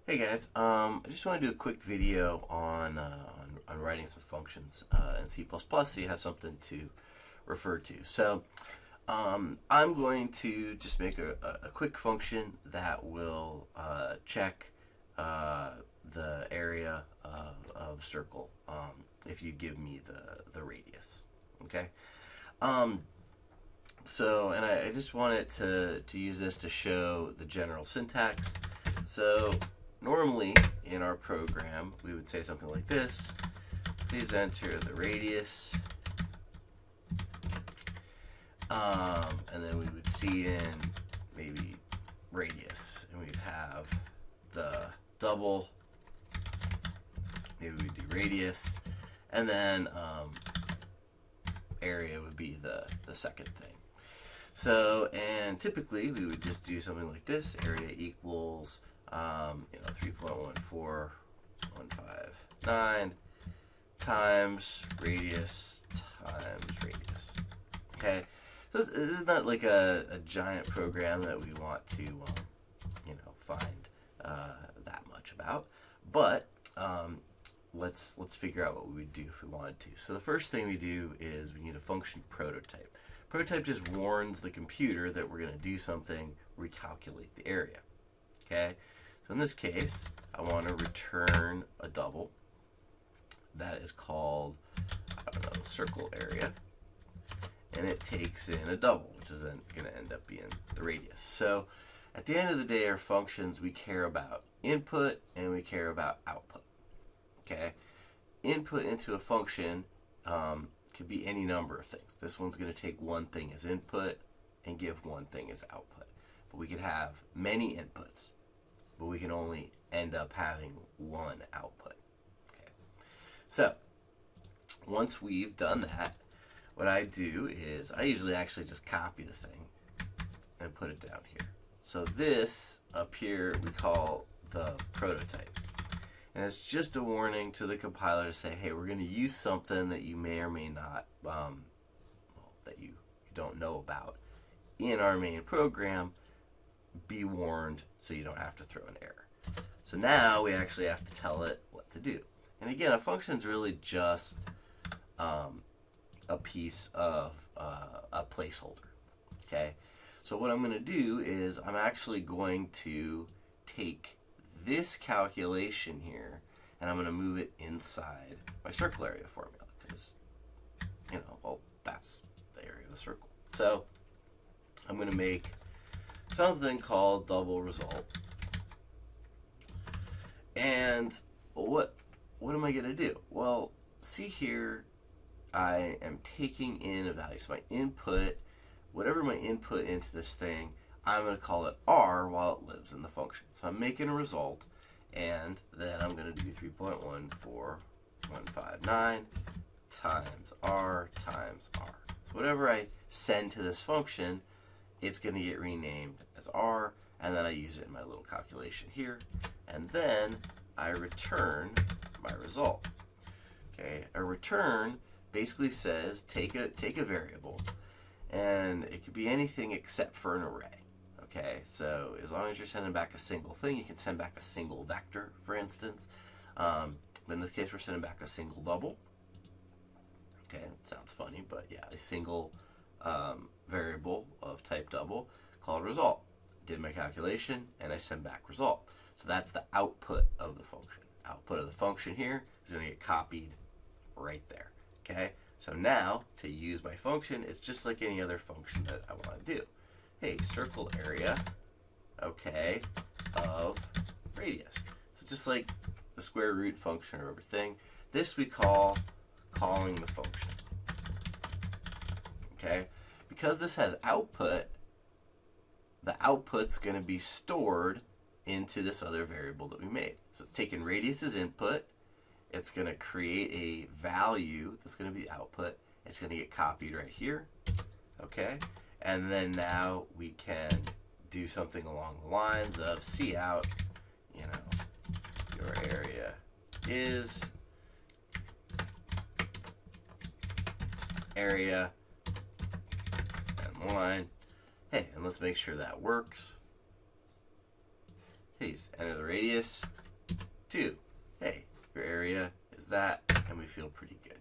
Hey guys, I just want to do a quick video on writing some functions in C++, so you have something to refer to. I'm going to just make a quick function that will check the area of circle if you give me the radius. Okay. Um, and I just wanted to use this to show the general syntax. So normally in our program, we would say something like this. Please enter the radius. And then we would see in maybe radius. And we'd have the double. Maybe we'd do radius. And then area would be the second thing. So, and typically we would just do something like this. Area equals 3.14159 times radius times radius. Okay, so this is not like a giant program that we want to find that much about, but let's figure out what we would do if we wanted to. So the first thing we do is we need a function prototype. Prototype just warns the computer that we're going to do something, recalculate the area. Okay, so in this case, I want to return a double that is called, I don't know, circle area, and it takes in a double, which is going to end up being the radius. So at the end of the day, our functions, we care about input and we care about output. Okay, input into a function could be any number of things. This one's going to take one thing as input and give one thing as output. But we could have many inputs, but we can only end up having one output. Okay. So once we've done that, what I do is I usually actually just copy the thing and put it down here. So this up here we call the prototype. And it's just a warning to the compiler to say, hey, we're going to use something that you may or may not, that you don't know about in our main program. Be warned so you don't have to throw an error. So now we actually have to tell it what to do. And again, a function is really just a piece of a placeholder. Okay. So what I'm going to do is I'm actually going to take this calculation here, and I'm going to move it inside my circle area formula because, well, that's the area of the circle. So I'm going to make something called double result. And what am I going to do? Well, see here, I am taking in a value. So my input, whatever my input into this thing, I'm going to call it R while it lives in the function. So I'm making a result, and then I'm going to do 3.14159 times R times R. So whatever I send to this function, it's going to get renamed as R, and then I use it in my little calculation here, and then I return my result. Okay, a return basically says take a variable, and it could be anything except for an array. Okay, so as long as you're sending back a single thing, you can send back a single vector, for instance. But in this case, we're sending back a single double. Okay, it sounds funny, but yeah, a single variable of type double called result. Did my calculation, and I send back result. So that's the output of the function. Output of the function here is going to get copied right there. Okay, so now to use my function, it's just like any other function that I want to do. Hey, circle area, okay, of radius. So just like the square root function or everything, this we call calling the function. Okay, because this has output, the output's going to be stored into this other variable that we made. So it's taking radius as input, it's going to create a value that's going to be the output, it's going to get copied right here, okay? And then now we can do something along the lines of cout, your area is area and line. Hey, and let's make sure that works. hey, just enter the radius. 2. Hey, your area is that, and we feel pretty good.